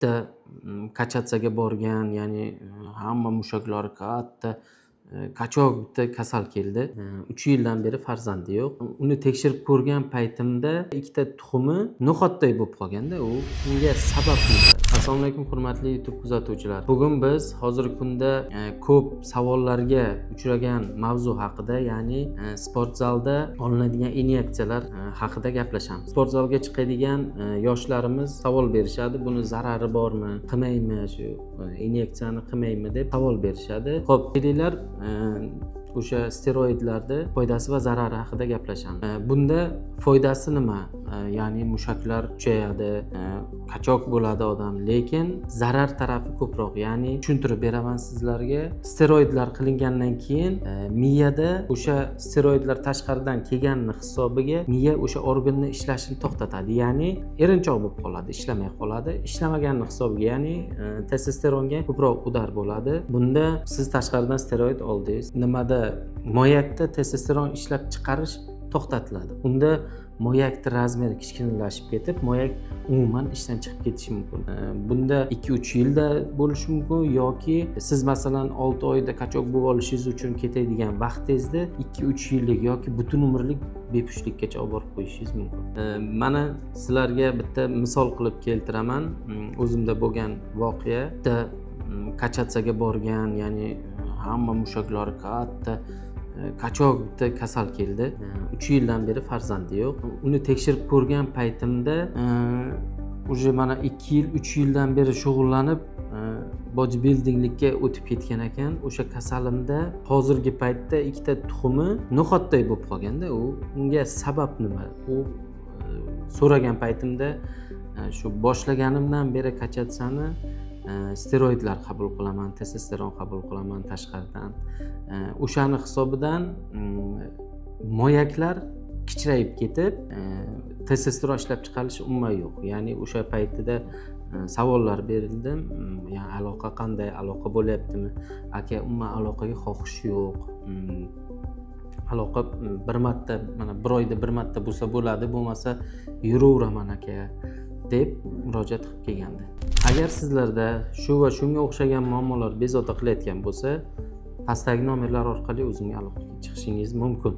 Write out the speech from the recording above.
bitta kachatsaga borgan, ya'ni hamma mushaklari katta kachok bitta kasal keldi. 3 yildan beri farzandi yo'q. Uni tekshirib ko'rgan paytimda ikkita tuxumi no'xatday bo'lib qolganda, unga sabab nima? Assalomu alaykum hurmatli YouTube kuzatuvchilar. Bugun biz hozirgi kunda ko'p savollarga uchragan mavzu haqida, ya'ni sport zalda olinadigan inyeksiyalar haqida gaplashamiz. Sport zalga chiqadigan yoshlarimiz savol berishadi, buni zarari bormi, qilmaymi, shu inyeksiyani qilmaymi deb savol berishadi. Xo'p, kelinglar o'sha steroidlarni foydasi va zarari haqida gaplashamiz. Bunda foydasi nima? Ya'ni mushaklar kuchayadi, kachok bo'ladi odam, lekin zarar tarafi ko'proq. Ya'ni tushuntirib beraman sizlarga. Steroidlar qilingandan keyin miyada o'sha steroidlar tashqaridan kelganini hisobiga miya o'sha organni ishlashini to'xtatadi. Ya'ni erinchoq bo'lib qoladi, ishlamay qoladi. Ishlamaganini hisobiga, ya'ni testosteronga ko'proq udar bo'ladi. Bunda siz tashqaridan steroid oldingiz, nimada moyakda testosteron ishlab chiqarish to'xtatiladi. Unda moyakning razmeri kichkinalashib ketib, moyak umuman ishdan chiqib ketishi mumkin. Bunda 2-3 yilda bo'lishi mumkin yoki siz masalan 6 oyda kachok bo'lib olishingiz uchun ketadigan vaqtingizni 2-3 yillik yoki butun umrlik bepushtlikkacha olib borib qo'yishingiz mumkin. Mana sizlarga bitta misol qilib keltiraman. O'zimda bo'lgan voqea. Bitta kachatsaga borgan, ya'ni hamma mushaklari katta kachok bitta kasal keldi. 3 yildan beri farzandi yo'q. Uni tekshirib ko'rgan paytimda уже mana 2 yil, 3 yildan beri shug'ullanib bodybuildinglikka o'tib ketgan ekan. O'sha kasalimda hozirgi paytda ikkita tuxumi no'xatday bo'lib qolganda, unga sabab nima? So'ragan paytimda shu boshlaganimdan beri kachatsani steroidlar qabul qilaman, testosteron qabul qilaman tashqaridan. O'shani hisobidan moyaklar kichrayib ketib, testosteron ishlab chiqarilishi umuman yo'q. Ya'ni o'sha paytida savollar berildim. Ya'ni aloqa qanday, aloqa bo'lyaptimi? Aka, umuman aloqaga xohish yo'q. Aloqa bir marta, mana bir oyda bir marta bo'lsa bo'ladi, bo'lmasa yuraveraman aka deb murojaat qilib kelgandi. Agar sizlarda shu va shunga o'xshagan muammolar bezovta qilayotgan bo'lsa, pastdagi nomerlar orqali o'zimga aloqaga chiqishingiz mumkin.